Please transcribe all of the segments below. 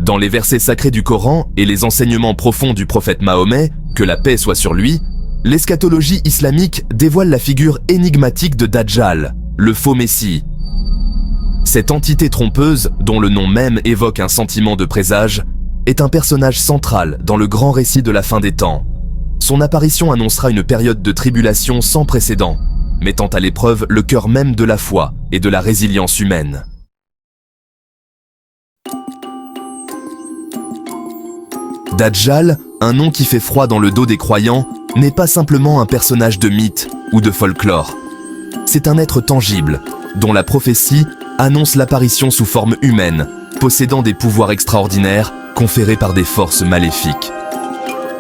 Dans les versets sacrés du Coran et les enseignements profonds du prophète Mahomet, que la paix soit sur lui, l'eschatologie islamique dévoile la figure énigmatique de Dajjal, le faux messie. Cette entité trompeuse, dont le nom même évoque un sentiment de présage, est un personnage central dans le grand récit de la fin des temps. Son apparition annoncera une période de tribulation sans précédent, mettant à l'épreuve le cœur même de la foi et de la résilience humaine. Dajjal, un nom qui fait froid dans le dos des croyants, n'est pas simplement un personnage de mythe ou de folklore. C'est un être tangible, dont la prophétie annonce l'apparition sous forme humaine, possédant des pouvoirs extraordinaires conférés par des forces maléfiques.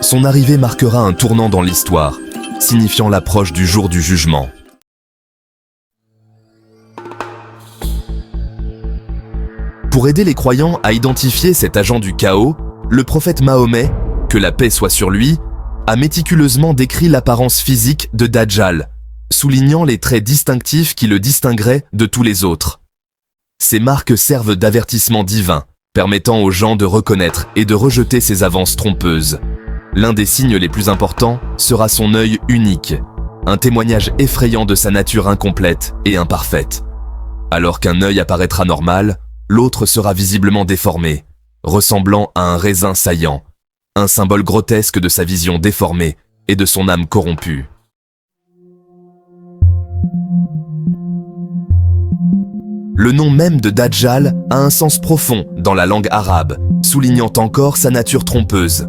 Son arrivée marquera un tournant dans l'histoire, signifiant l'approche du jour du jugement. Pour aider les croyants à identifier cet agent du chaos, le prophète Mahomet, que la paix soit sur lui, a méticuleusement décrit l'apparence physique de Dajjal, soulignant les traits distinctifs qui le distingueraient de tous les autres. Ces marques servent d'avertissement divin, permettant aux gens de reconnaître et de rejeter ses avances trompeuses. L'un des signes les plus importants sera son œil unique, un témoignage effrayant de sa nature incomplète et imparfaite. Alors qu'un œil apparaîtra normal, l'autre sera visiblement déformé, ressemblant à un raisin saillant, un symbole grotesque de sa vision déformée et de son âme corrompue. Le nom même de Dajjal a un sens profond dans la langue arabe, soulignant encore sa nature trompeuse.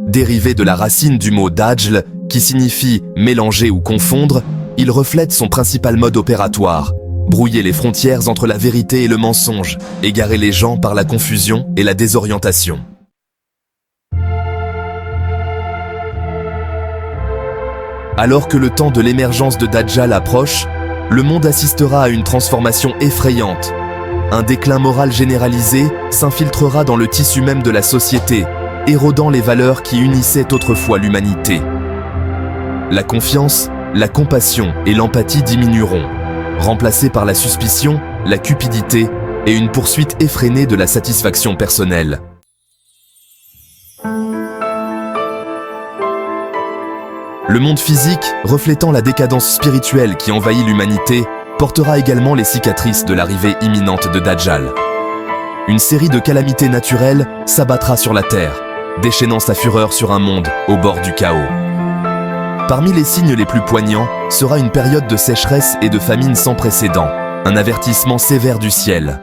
Dérivé de la racine du mot dajl, qui signifie mélanger ou confondre, il reflète son principal mode opératoire: brouiller les frontières entre la vérité et le mensonge, égarer les gens par la confusion et la désorientation. Alors que le temps de l'émergence de Dajjal approche, le monde assistera à une transformation effrayante. Un déclin moral généralisé s'infiltrera dans le tissu même de la société, érodant les valeurs qui unissaient autrefois l'humanité. La confiance, la compassion et l'empathie diminueront, remplacées par la suspicion, la cupidité et une poursuite effrénée de la satisfaction personnelle. Le monde physique, reflétant la décadence spirituelle qui envahit l'humanité, portera également les cicatrices de l'arrivée imminente de Dajjal. Une série de calamités naturelles s'abattra sur la terre, déchaînant sa fureur sur un monde au bord du chaos. Parmi les signes les plus poignants sera une période de sécheresse et de famine sans précédent, un avertissement sévère du ciel.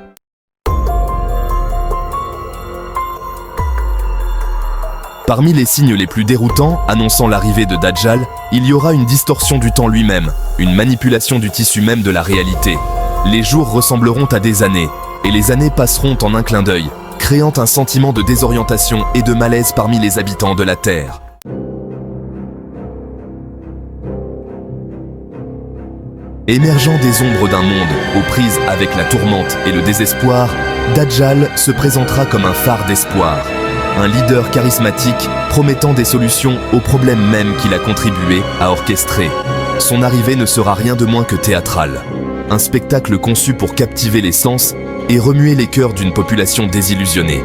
Parmi les signes les plus déroutants annonçant l'arrivée de Dajjal, il y aura une distorsion du temps lui-même, une manipulation du tissu même de la réalité. Les jours ressembleront à des années, et les années passeront en un clin d'œil, créant un sentiment de désorientation et de malaise parmi les habitants de la Terre. Émergeant des ombres d'un monde aux prises avec la tourmente et le désespoir, Dajjal se présentera comme un phare d'espoir. Un leader charismatique promettant des solutions aux problèmes mêmes qu'il a contribué à orchestrer. Son arrivée ne sera rien de moins que théâtrale. Un spectacle conçu pour captiver les sens et remuer les cœurs d'une population désillusionnée.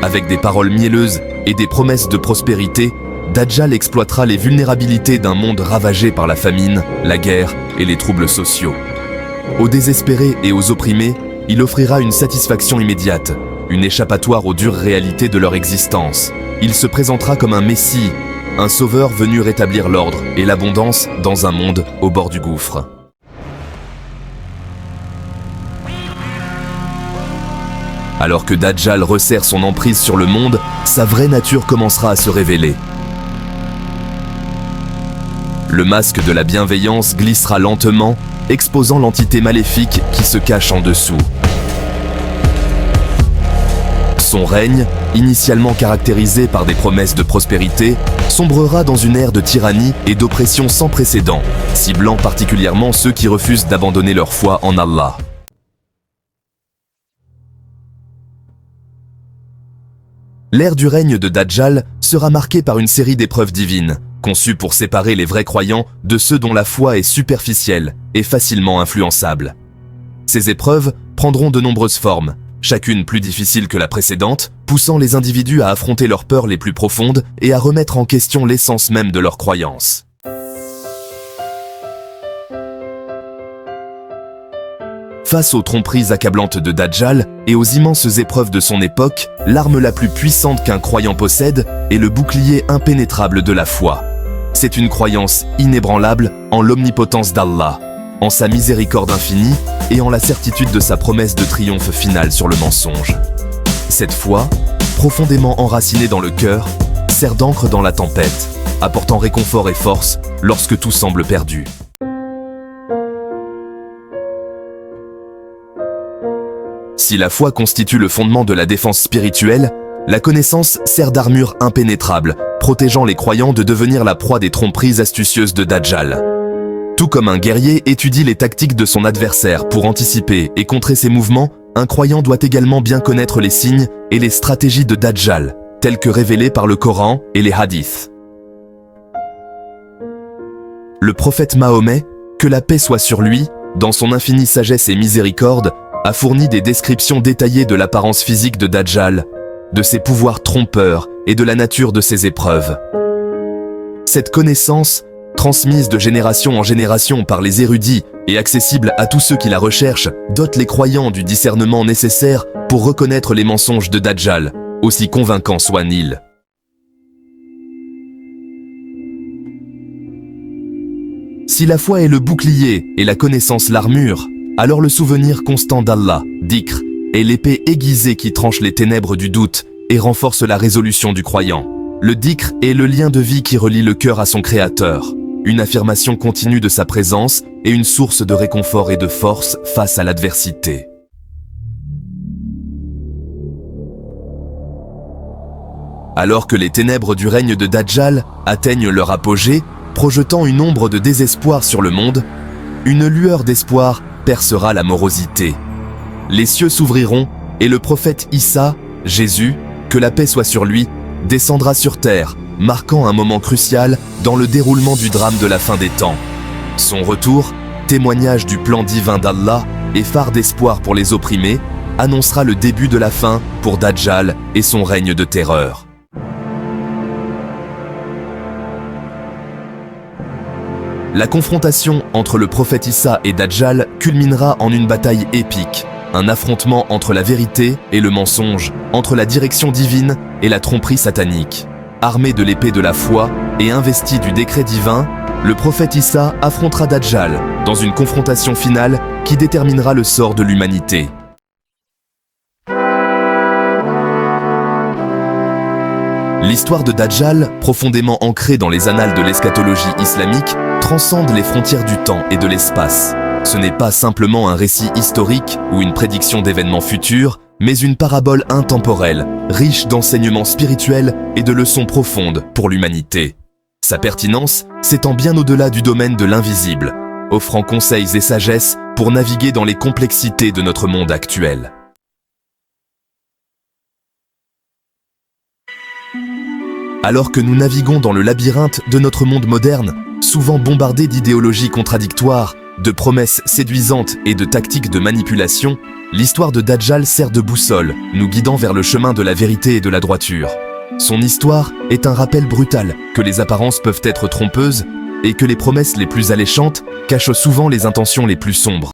Avec des paroles mielleuses et des promesses de prospérité, Dajjal exploitera les vulnérabilités d'un monde ravagé par la famine, la guerre et les troubles sociaux. Aux désespérés et aux opprimés, il offrira une satisfaction immédiate, une échappatoire aux dures réalités de leur existence. Il se présentera comme un messie, un sauveur venu rétablir l'ordre et l'abondance dans un monde au bord du gouffre. Alors que Dajjal resserre son emprise sur le monde, sa vraie nature commencera à se révéler. Le masque de la bienveillance glissera lentement, exposant l'entité maléfique qui se cache en dessous. Son règne, initialement caractérisé par des promesses de prospérité, sombrera dans une ère de tyrannie et d'oppression sans précédent, ciblant particulièrement ceux qui refusent d'abandonner leur foi en Allah. L'ère du règne de Dajjal sera marquée par une série d'épreuves divines, conçues pour séparer les vrais croyants de ceux dont la foi est superficielle et facilement influençable. Ces épreuves prendront de nombreuses formes, chacune plus difficile que la précédente, poussant les individus à affronter leurs peurs les plus profondes et à remettre en question l'essence même de leurs croyances. Face aux tromperies accablantes de Dajjal et aux immenses épreuves de son époque, l'arme la plus puissante qu'un croyant possède est le bouclier impénétrable de la foi. C'est une croyance inébranlable en l'omnipotence d'Allah, en sa miséricorde infinie et en la certitude de sa promesse de triomphe final sur le mensonge. Cette foi, profondément enracinée dans le cœur, sert d'encre dans la tempête, apportant réconfort et force lorsque tout semble perdu. Si la foi constitue le fondement de la défense spirituelle, la connaissance sert d'armure impénétrable, protégeant les croyants de devenir la proie des tromperies astucieuses de Dajjal. Tout comme un guerrier étudie les tactiques de son adversaire pour anticiper et contrer ses mouvements, un croyant doit également bien connaître les signes et les stratégies de Dajjal, telles que révélées par le Coran et les hadiths. Le prophète Mahomet, que la paix soit sur lui, dans son infinie sagesse et miséricorde, a fourni des descriptions détaillées de l'apparence physique de Dajjal, de ses pouvoirs trompeurs et de la nature de ses épreuves. Cette connaissance, transmise de génération en génération par les érudits et accessible à tous ceux qui la recherchent, dote les croyants du discernement nécessaire pour reconnaître les mensonges de Dajjal, aussi convaincants soient-ils. Si la foi est le bouclier et la connaissance l'armure, alors le souvenir constant d'Allah, dhikr, est l'épée aiguisée qui tranche les ténèbres du doute et renforce la résolution du croyant. Le dhikr est le lien de vie qui relie le cœur à son créateur, une affirmation continue de sa présence et une source de réconfort et de force face à l'adversité. Alors que les ténèbres du règne de Dajjal atteignent leur apogée, projetant une ombre de désespoir sur le monde, une lueur d'espoir percera la morosité. Les cieux s'ouvriront et le prophète Issa, Jésus, que la paix soit sur lui, descendra sur terre, marquant un moment crucial dans le déroulement du drame de la fin des temps. Son retour, témoignage du plan divin d'Allah et phare d'espoir pour les opprimés, annoncera le début de la fin pour Dajjal et son règne de terreur. La confrontation entre le prophète Issa et Dajjal culminera en une bataille épique, un affrontement entre la vérité et le mensonge, entre la direction divine et la tromperie satanique. Armé de l'épée de la foi et investi du décret divin, le prophète Issa affrontera Dajjal dans une confrontation finale qui déterminera le sort de l'humanité. L'histoire de Dajjal, profondément ancrée dans les annales de l'eschatologie islamique, transcende les frontières du temps et de l'espace. Ce n'est pas simplement un récit historique ou une prédiction d'événements futurs, mais une parabole intemporelle, riche d'enseignements spirituels et de leçons profondes pour l'humanité. Sa pertinence s'étend bien au-delà du domaine de l'invisible, offrant conseils et sagesse pour naviguer dans les complexités de notre monde actuel. Alors que nous naviguons dans le labyrinthe de notre monde moderne, souvent bombardé d'idéologies contradictoires, de promesses séduisantes et de tactiques de manipulation, l'histoire de Dajjal sert de boussole, nous guidant vers le chemin de la vérité et de la droiture. Son histoire est un rappel brutal que les apparences peuvent être trompeuses et que les promesses les plus alléchantes cachent souvent les intentions les plus sombres.